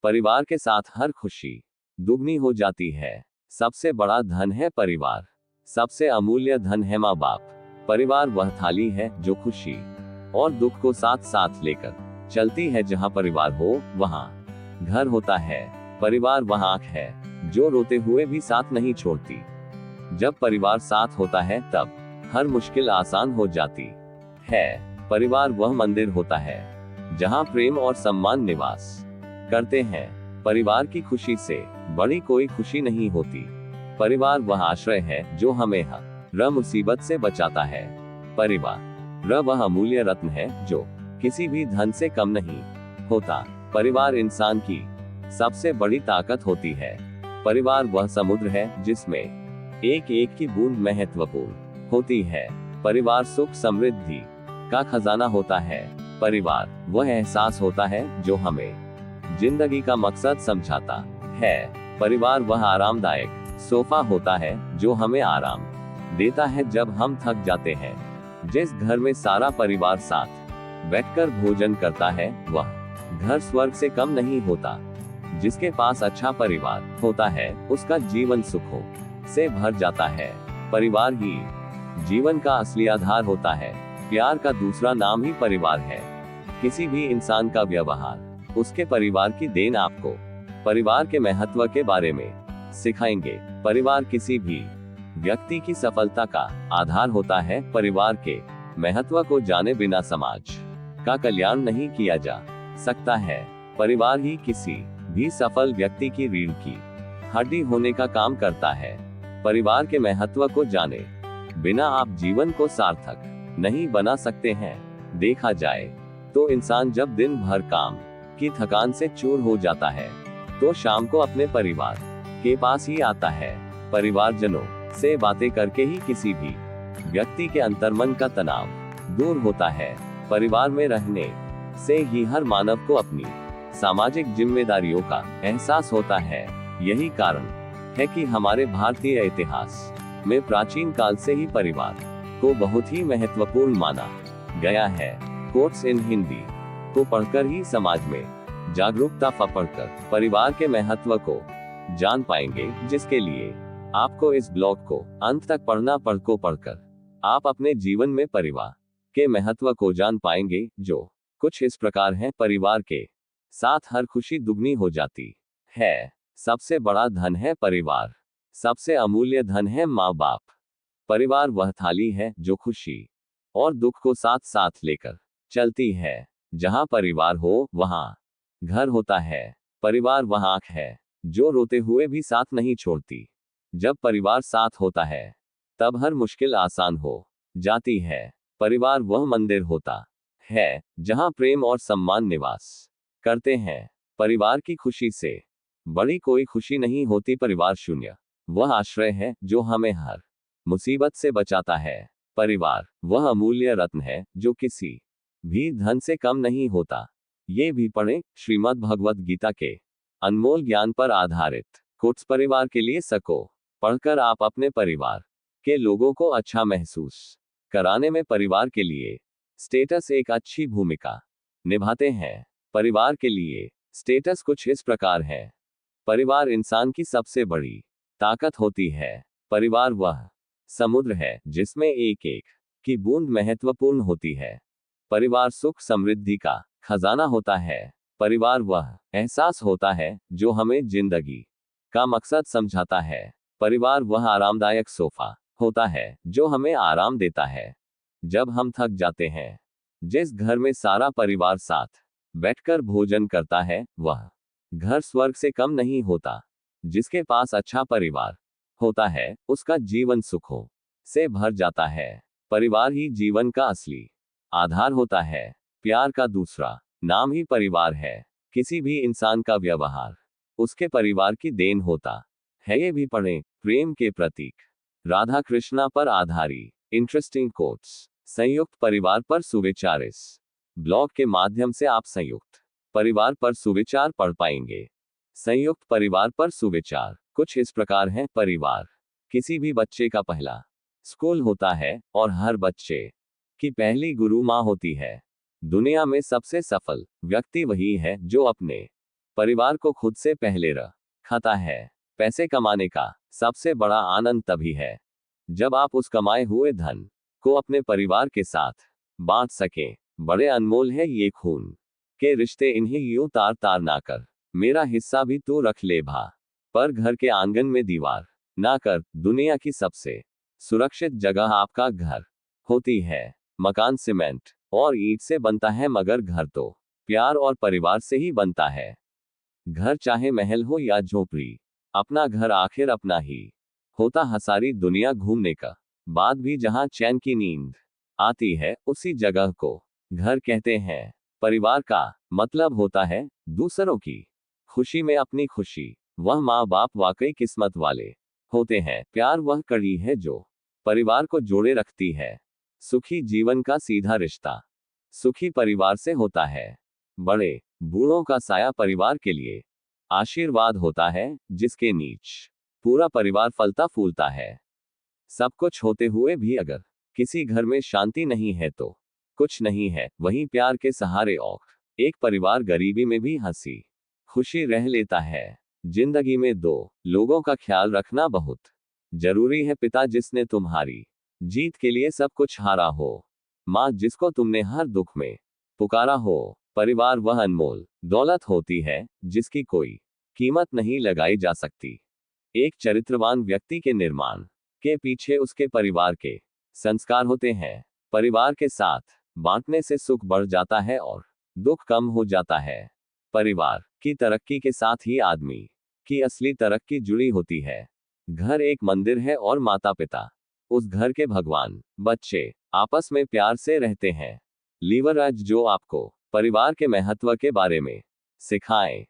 परिवार के साथ हर खुशी दुगनी हो जाती है। सबसे बड़ा धन है परिवार। सबसे अमूल्य धन है माँ बाप। परिवार वह थाली है जो खुशी और दुख को साथ साथ लेकर चलती है। जहाँ परिवार हो वहाँ घर होता है। परिवार वह आंख है जो रोते हुए भी साथ नहीं छोड़ती। जब परिवार साथ होता है तब हर मुश्किल आसान हो जाती है। परिवार वह मंदिर होता है जहाँ प्रेम और सम्मान निवास करते हैं। परिवार की खुशी से बड़ी कोई खुशी नहीं होती। परिवार वह आश्रय है जो हमें हर मुसीबत से बचाता है। परिवार वह अमूल्य रत्न है जो किसी भी धन से कम नहीं होता। परिवार इंसान की सबसे बड़ी ताकत होती है। परिवार वह समुद्र है जिसमें एक एक की बूंद महत्वपूर्ण होती है। परिवार सुख समृद्धि का खजाना होता है। परिवार वह एहसास होता है जो हमें जिंदगी का मकसद समझाता है। परिवार वह आरामदायक सोफा होता है जो हमें आराम देता है जब हम थक जाते हैं। जिस घर में सारा परिवार साथ बैठकर भोजन करता है वह घर स्वर्ग से कम नहीं होता। जिसके पास अच्छा परिवार होता है उसका जीवन सुखों से भर जाता है। परिवार ही जीवन का असली आधार होता है। प्यार का दूसरा नाम ही परिवार है। किसी भी इंसान का व्यवहार उसके परिवार की देन आपको परिवार के महत्व के बारे में सिखाएंगे। परिवार किसी भी व्यक्ति की सफलता का आधार होता है। परिवार के महत्व को जाने बिना समाज का कल्याण नहीं किया जा सकता है। परिवार ही किसी भी सफल व्यक्ति की रीढ़ की हड्डी होने का काम करता है। परिवार के महत्व को जाने बिना आप जीवन को सार्थक नहीं बना सकते हैं। देखा जाए तो इंसान जब दिन भर काम की थकान से चूर हो जाता है तो शाम को अपने परिवार के पास ही आता है। परिवारजनों से बातें करके ही किसी भी व्यक्ति के अंतर्मन का तनाव दूर होता है। परिवार में रहने से ही हर मानव को अपनी सामाजिक जिम्मेदारियों का एहसास होता है। यही कारण है कि हमारे भारतीय इतिहास में प्राचीन काल से ही परिवार को बहुत ही महत्वपूर्ण माना गया है। कोट्स इन हिंदी को पढ़कर ही समाज में जागरूकता पकड़कर परिवार के महत्व को जान पाएंगे। जिसके लिए आपको इस ब्लॉग को अंत तक पढ़कर आप अपने जीवन में परिवार के महत्व को जान पाएंगे, जो कुछ इस प्रकार है। परिवार के साथ हर खुशी दुगनी हो जाती है। सबसे बड़ा धन है परिवार। सबसे अमूल्य धन है माँ बाप। परिवार वह थाली है जो खुशी और दुख को साथ साथ लेकर चलती है। जहाँ परिवार हो वहाँ घर होता है। परिवार वह आंख है जो रोते हुए भी साथ नहीं छोड़ती। जब परिवार साथ होता है तब हर मुश्किल आसान हो जाती है। परिवार वह मंदिर होता है जहाँ प्रेम और सम्मान निवास करते हैं। परिवार की खुशी से बड़ी कोई खुशी नहीं होती। परिवार शून्य वह आश्रय है जो हमें हर मुसीबत से बचाता है। परिवार वह अमूल्य रत्न है जो किसी भी धन से कम नहीं होता। ये भी पढ़ें श्रीमद् भगवद गीता के अनमोल ज्ञान पर आधारित कोट्स। परिवार के लिए सको पढ़कर आप अपने परिवार के लोगों को अच्छा महसूस कराने में परिवार के लिए स्टेटस एक अच्छी भूमिका निभाते हैं। परिवार के लिए स्टेटस कुछ इस प्रकार है। परिवार इंसान की सबसे बड़ी ताकत होती है। परिवार वह समुद्र है जिसमें एक एक की बूंद महत्वपूर्ण होती है। परिवार सुख समृद्धि का खजाना होता है। परिवार वह एहसास होता है जो हमें जिंदगी का मकसद समझाता है। परिवार वह आरामदायक सोफा होता है जो हमें आराम देता है जब हम थक जाते हैं। जिस घर में सारा परिवार साथ बैठकर भोजन करता है वह घर स्वर्ग से कम नहीं होता। जिसके पास अच्छा परिवार होता है उसका जीवन सुखों से भर जाता है। परिवार ही जीवन का असली आधार होता है। प्यार का दूसरा नाम ही परिवार है। किसी भी इंसान का व्यवहार उसके परिवार की देन होता है। ये भी पढ़ें प्रेम के प्रतीक राधा कृष्णा पर आधारित इंटरेस्टिंग कोट्स। संयुक्त परिवार पर सुविचार। इस ब्लॉग के माध्यम से आप संयुक्त परिवार पर सुविचार पढ़ पाएंगे। संयुक्त परिवार पर सुविचार कुछ इस प्रकार हैं। परिवार किसी भी बच्चे का पहला स्कूल होता है और हर बच्चे की पहली गुरु माँ होती है। दुनिया में सबसे सफल व्यक्ति वही है जो अपने परिवार को खुद से पहले रखता है। पैसे कमाने का सबसे बड़ा आनंद तभी है जब आप उस कमाए हुए धन को अपने परिवार के साथ बांट सकें। बड़े अनमोल है ये खून के रिश्ते, इन्हें यूं तार तार ना कर, मेरा हिस्सा भी तू रख ले भा। पर घर के आंगन में दीवार ना कर, दुनिया की सबसे सुरक्षित जगह आपका घर होती है। मकान सीमेंट और ईंट से बनता है, मगर घर तो प्यार और परिवार से ही बनता है। घर चाहे महल हो या झोपड़ी, अपना घर आखिर अपना ही होता है। सारी दुनिया घूमने का बाद भी जहां चैन की नींद आती है, उसी जगह को घर कहते हैं। परिवार का मतलब होता है दूसरों की खुशी में अपनी खुशी। वह माँ बाप वाकई किस्मत वाले होते हैं। प्यार वह कड़ी है जो परिवार को जोड़े रखती है। सुखी जीवन का सीधा रिश्ता सुखी परिवार से होता है। बड़े बूढ़ों का साया परिवार के लिए आशीर्वाद होता है, जिसके नीच पूरा परिवार फलता फूलता है। सब कुछ होते हुए भी अगर किसी घर में शांति नहीं है तो कुछ नहीं है। वहीं प्यार के सहारे और एक परिवार गरीबी में भी हंसी खुशी रह लेता है। जिंदगी में दो लोगों का ख्याल रखना बहुत जरूरी है। पिता जिसने तुम्हारी जीत के लिए सब कुछ हारा हो, माँ जिसको तुमने हर दुख में पुकारा हो। परिवार वह अनमोल दौलत होती है जिसकी कोई कीमत नहीं लगाई जा सकती। एक चरित्रवान व्यक्ति के निर्माण के पीछे उसके परिवार के संस्कार होते हैं। परिवार के साथ बांटने से सुख बढ़ जाता है और दुख कम हो जाता है। परिवार की तरक्की के साथ ही आदमी की असली तरक्की जुड़ी होती है। घर एक मंदिर है और माता पिता उस घर के भगवान। बच्चे आपस में प्यार से रहते हैं। लीवर आज जो आपको परिवार के महत्व के बारे में सिखाएं।